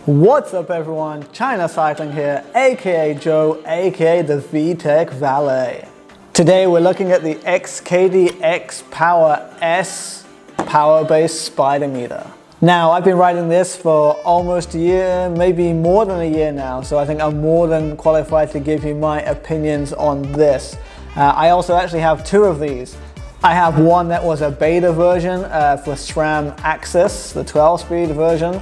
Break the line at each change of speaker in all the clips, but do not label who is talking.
What's up everyone, China Cycling here, aka Joe, aka the VTech Valet. Today we're looking at the X-CADEY X Power S power-based spider meter. Now I've been riding this for almost a year, maybe more than a year now, so I think I'm more than qualified to give you my opinions on this. I also actually have two of these. I have one that was a beta version for FORCE AXS, the 12-speed version.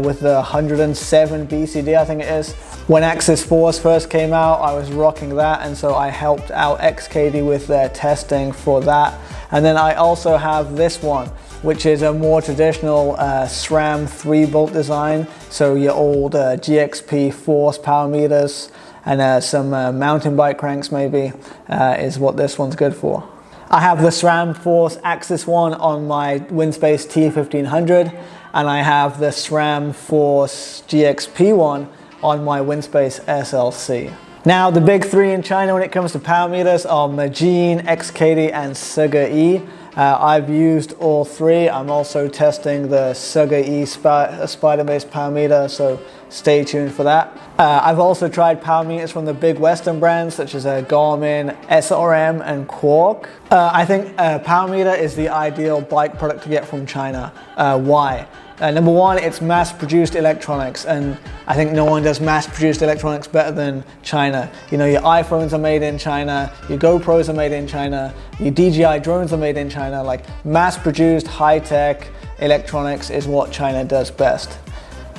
With the 107 BCD, I think it is. When AXS Force first came out, I was rocking that, and so I helped out X-CADEY with their testing for that. And then I also have this one, which is a more traditional SRAM 3-bolt design. So your old GXP Force power meters and some mountain bike cranks maybe is what this one's good for. I have the SRAM FORCE AXS one on my Winspace T1500, and I have the SRAM FORCE GXP one on my Winspace SLC. Now the big three in China when it comes to power meters are Majin, X-CADEY and SUGA-E. I've used all three. I'm also testing the SUGA-E spider-based power meter, so stay tuned for that. I've also tried power meters from the big Western brands such as Garmin, SRM and Quarq. I think power meter is the ideal bike product to get from China. Why? Number one, it's mass-produced electronics, and I think no one does mass-produced electronics better than China. You know, your iPhones are made in China, your GoPros are made in China, your DJI drones are made in China. Like, mass-produced, high-tech electronics is what China does best.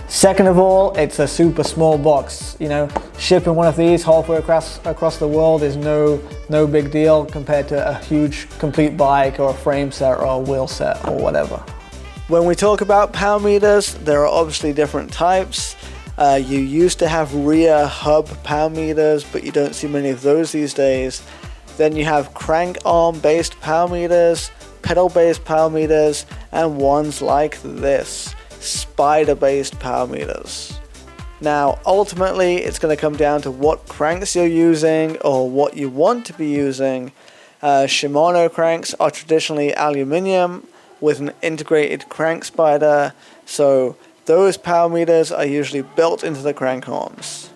Second of all, it's a super small box. You know, shipping one of these halfway across the world is no big deal compared to a huge complete bike or a frame set or a wheel set or whatever. When we talk about power meters, there are obviously different types. You used to have rear hub power meters, but you don't see many of those these days. Then you have crank arm based power meters, pedal based power meters, and ones like this, spider based power meters. Now ultimately it's going to come down to what cranks you're using or what you want to be using. Shimano cranks are traditionally aluminium with an integrated crank spider, so those power meters are usually built into the crank arms.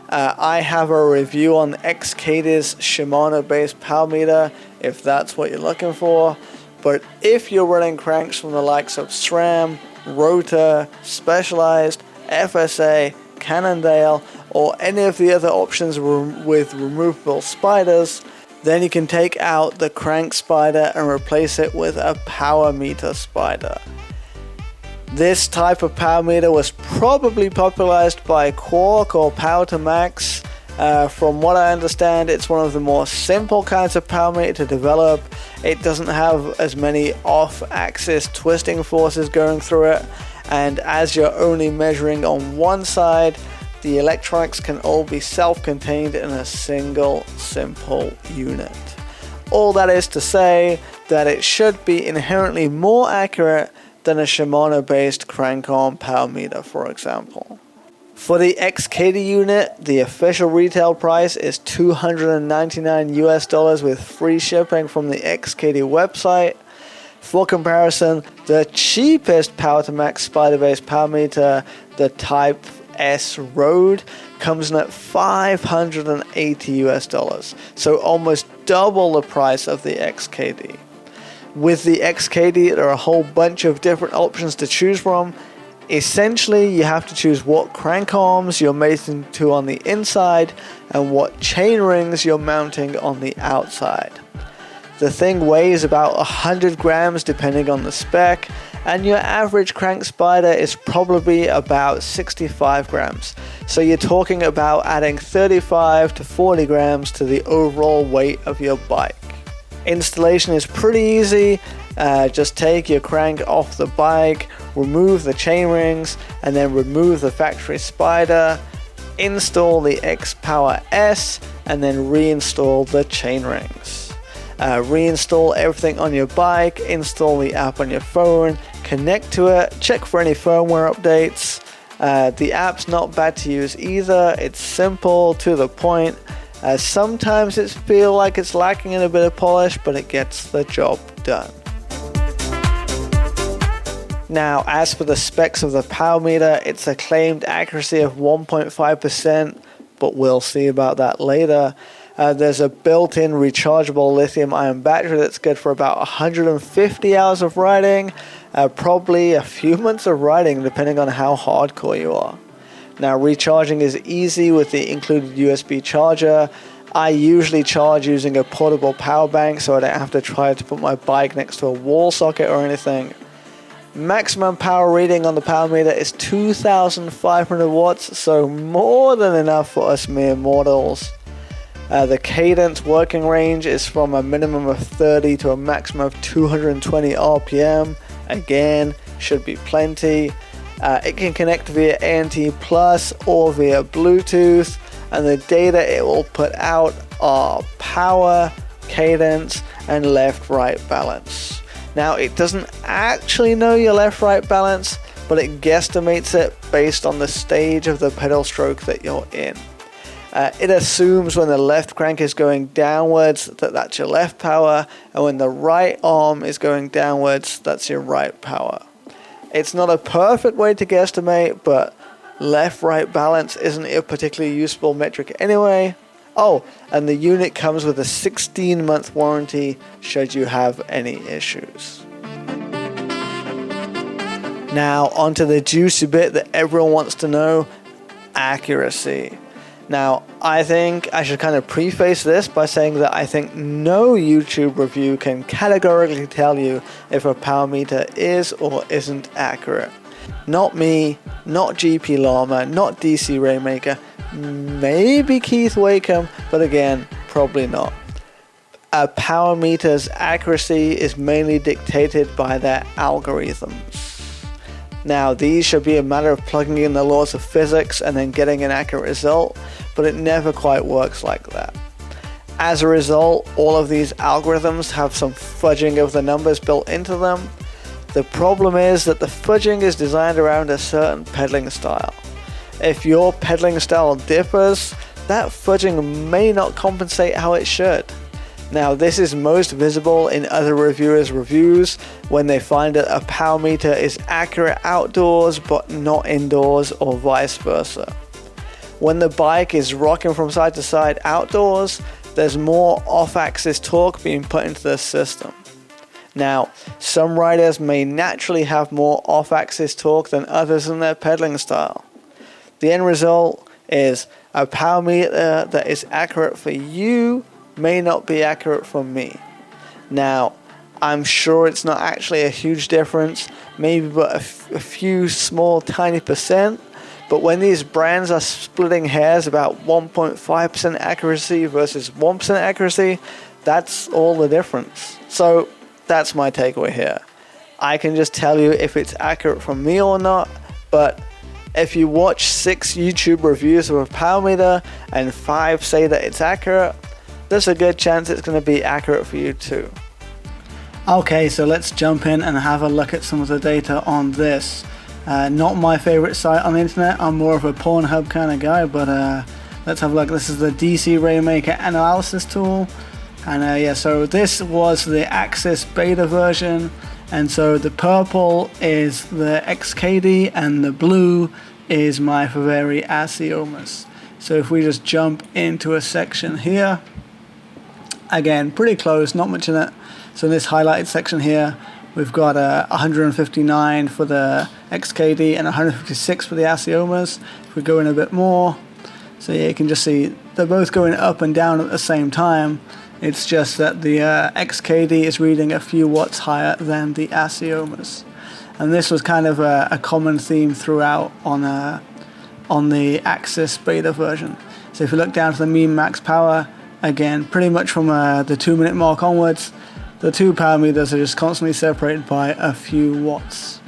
I have a review on X-CADEY's Shimano based power meter if that's what you're looking for, but if you're running cranks from the likes of SRAM, Rotor, Specialized, FSA, Cannondale, or any of the other options with removable spiders, then you can take out the crank spider and replace it with a power meter spider. This type of power meter was probably popularized by Quarq or Power to Max. From what I understand, it's one of the more simple kinds of power meter to develop. It doesn't have as many off-axis twisting forces going through it, and as you're only measuring on one side, the electronics can all be self-contained in a single simple unit. All that is to say that it should be inherently more accurate than a Shimano based crank arm power meter, for example. For the X-CADEY unit, the official retail price is $299 US with free shipping from the X-CADEY website. For comparison, the cheapest Power to Max spider-based power meter, the Type S Road, comes in at $580 US, so almost double the price of the X-CADEY. With the X-CADEY, there are a whole bunch of different options to choose from. Essentially, you have to choose what crank arms you're mating to on the inside and what chain rings you're mounting on the outside. The thing weighs about 100 grams depending on the spec, and your average crank spider is probably about 65 grams. So you're talking about adding 35 to 40 grams to the overall weight of your bike. Installation is pretty easy. Just take your crank off the bike, remove the chain rings, and then remove the factory spider, install the X Power S, and then reinstall the chain rings. Reinstall everything on your bike, install the app on your phone, connect to it, check for any firmware updates. The app's not bad to use either. It's simple, to the point. Sometimes it feels like it's lacking in a bit of polish, but it gets the job done. Now, as for the specs of the power meter, it's a claimed accuracy of 1.5%, but we'll see about that later. There's a built-in rechargeable lithium-ion battery that's good for about 150 hours of riding, probably a few months of riding depending on how hardcore you are. Now, recharging is easy with the included USB charger. I usually charge using a portable power bank so I don't have to try to put my bike next to a wall socket or anything. Maximum power reading on the power meter is 2,500 watts, so more than enough for us mere mortals. The cadence working range is from a minimum of 30 to a maximum of 220 RPM. Again, should be plenty. It can connect via ANT Plus or via Bluetooth, and the data it will put out are power, cadence, and left-right balance. Now, it doesn't actually know your left-right balance, but it guesstimates it based on the stage of the pedal stroke that you're in. It assumes when the left crank is going downwards that's your left power, and when the right arm is going downwards, that's your right power. It's not a perfect way to guesstimate, but left-right balance isn't a particularly useful metric anyway. Oh, and the unit comes with a 16-month warranty should you have any issues. Now, onto the juicy bit that everyone wants to know, accuracy. Now, I think I should kind of preface this by saying that I think no YouTube review can categorically tell you if a power meter is or isn't accurate. Not me, not GP Llama, not DC Rainmaker, maybe Keith Wakeham, but again, probably not. A power meter's accuracy is mainly dictated by their algorithms. Now, these should be a matter of plugging in the laws of physics and then getting an accurate result, but it never quite works like that. As a result, all of these algorithms have some fudging of the numbers built into them. The problem is that the fudging is designed around a certain pedaling style. If your pedaling style differs, that fudging may not compensate how it should. Now, this is most visible in other reviewers' reviews when they find that a power meter is accurate outdoors but not indoors, or vice versa. When the bike is rocking from side to side outdoors, there's more off-axis torque being put into the system. Now, some riders may naturally have more off-axis torque than others in their pedaling style. The end result is a power meter that is accurate for you may not be accurate for me. Now, I'm sure it's not actually a huge difference, maybe but a few small tiny percent, but when these brands are splitting hairs about 1.5% accuracy versus 1% accuracy, that's all the difference. So that's my takeaway here. I can just tell you if it's accurate for me or not, but if you watch 6 YouTube reviews of a power meter and 5 say that it's accurate, there's a good chance it's going to be accurate for you too. Okay, so let's jump in and have a look at some of the data on this. Not my favorite site on the internet, I'm more of a Pornhub kind of guy, but let's have a look. This is the DC Rainmaker analysis tool, and yeah, so this was the AXS beta version, and so the purple is the X-CADEY and the blue is my Favero Assioma. So if we just jump into a section here, again, pretty close, not much in it. So in this highlighted section here, we've got 159 for the X-CADEY and 156 for the Assioma. If we go in a bit more, so yeah, you can just see they're both going up and down at the same time. It's just that the X-CADEY is reading a few watts higher than the Assioma. And this was kind of a common theme throughout on the AXS beta version. So if you look down to the mean max power, again, pretty much from the 2-minute mark onwards, the two power meters are just constantly separated by a few watts.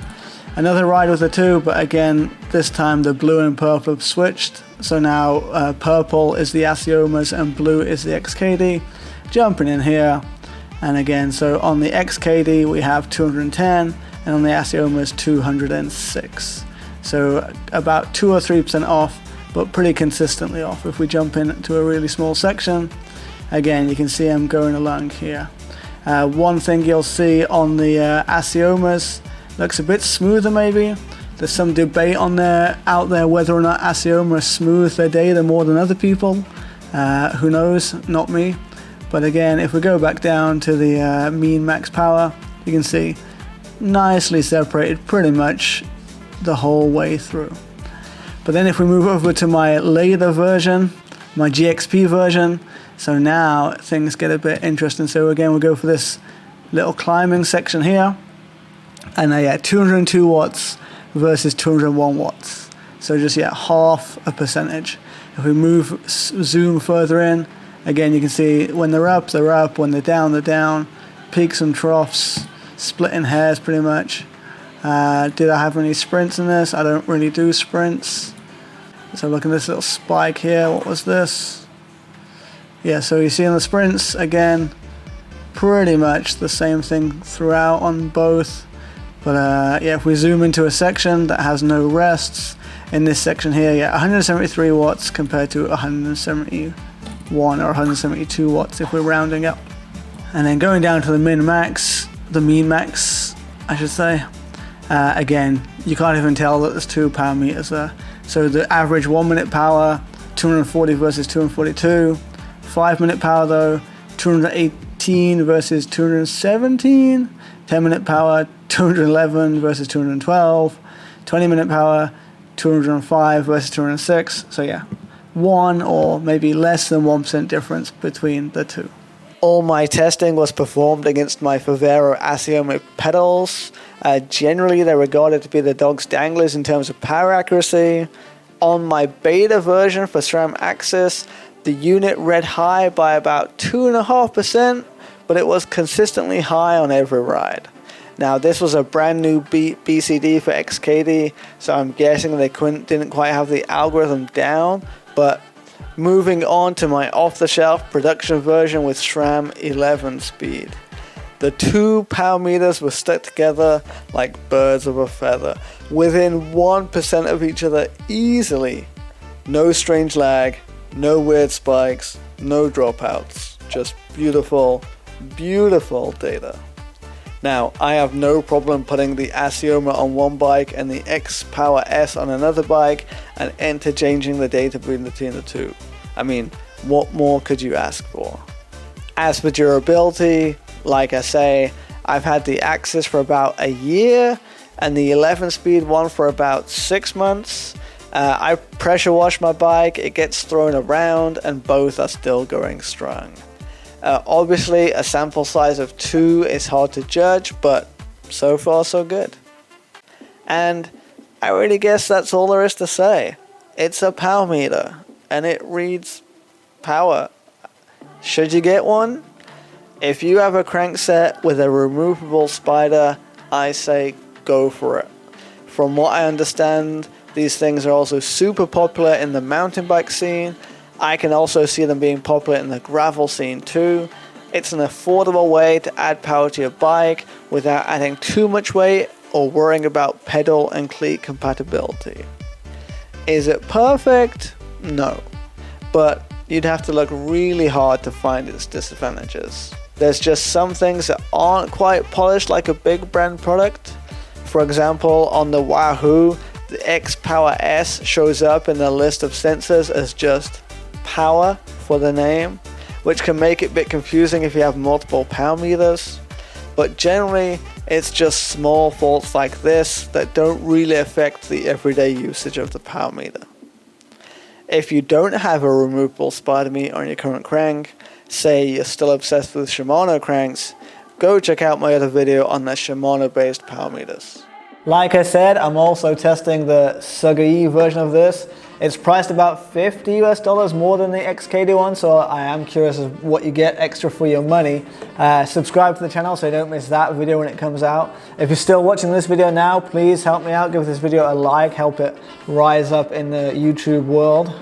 Another ride with the two, but again, this time the blue and purple have switched. So now purple is the Assioma and blue is the X-CADEY. Jumping in here, and again, so on the X-CADEY we have 210, and on the Assioma 206. So about 2 or 3% off, but pretty consistently off. If we jump into a really small section, again, you can see I'm going along here. One thing you'll see on the Assioma looks a bit smoother maybe. There's some debate out there whether or not Assioma smooth their data more than other people. Who knows? Not me. But again, if we go back down to the mean max power, you can see nicely separated pretty much the whole way through. But then if we move over to my later version, my GXP version, so now things get a bit interesting. So again, we'll go for this little climbing section here, and yeah, 202 watts versus 201 watts. So just half a percentage. If we zoom further in, again you can see when they're up, when they're down, peaks and troughs, splitting hairs pretty much. Did I have any sprints in this? I don't really do sprints. So look at this little spike here. What was this? Yeah, so you see on the sprints, again, pretty much the same thing throughout on both. But yeah, if we zoom into a section that has no rests, in this section here, yeah, 173 watts compared to 171 or 172 watts if we're rounding up. And then going down to the mean max, I should say. Again, you can't even tell that there's 2 power meters there. So the average 1 minute power, 240 versus 242. 5 minute power though, 218 versus 217. 10 minute power, 211 versus 212. 20 minute power, 205 versus 206. So yeah, 1 or maybe less than 1% difference between the two. All my testing was performed against my Favero Assioma pedals. Generally, they're regarded to be the dog's danglers in terms of power accuracy. On my beta version for FORCE AXS, the unit read high by about 2.5%, but it was consistently high on every ride. Now, this was a brand new BCD for X-CADEY, so I'm guessing they didn't quite have the algorithm down, but moving on to my off-the-shelf production version with SRAM 11 speed. The 2 power meters were stuck together like birds of a feather, within 1% of each other easily. No strange lag, no weird spikes, no dropouts, just beautiful, beautiful data. Now, I have no problem putting the Assioma on one bike and the XPower on another bike and interchanging the data between the two. I mean, what more could you ask for? As for durability, like I say, I've had the AXS for about a year and the 11 speed one for about 6 months. I pressure wash my bike, it gets thrown around, and both are still going strong. Obviously, a sample size of 2 is hard to judge, but so far so good. And I really guess that's all there is to say. It's a power meter, and it reads power. Should you get one? If you have a crankset with a removable spider, I say go for it. From what I understand, these things are also super popular in the mountain bike scene. I can also see them being popular in the gravel scene too. It's an affordable way to add power to your bike without adding too much weight or worrying about pedal and cleat compatibility. Is it perfect? No. But you'd have to look really hard to find its disadvantages. There's just some things that aren't quite polished like a big brand product. For example, on the Wahoo, the XPower shows up in the list of sensors as just power for the name, which can make it a bit confusing if you have multiple power meters. But generally, it's just small faults like this that don't really affect the everyday usage of the power meter. If you don't have a removable spider meter on your current crank, say you're still obsessed with Shimano cranks, go check out my other video on the Shimano based power meters. Like I said, I'm also testing the X-CADEY version of this. It's priced about $50 US more than the X-CADEY one, so I am curious of what you get extra for your money. Subscribe to the channel so you don't miss that video when it comes out. If you're still watching this video now, please help me out. Give this video a like, help it rise up in the YouTube world.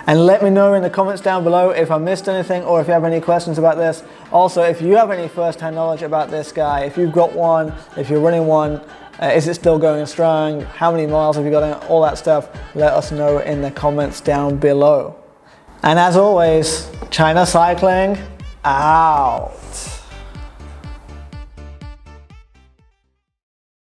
And let me know in the comments down below if I missed anything or if you have any questions about this. Also, if you have any first-hand knowledge about this guy, if you've got one, if you're running one, is it still going strong? How many miles have you got in it? All that stuff, let us know in the comments down below. And as always, China Cycling out.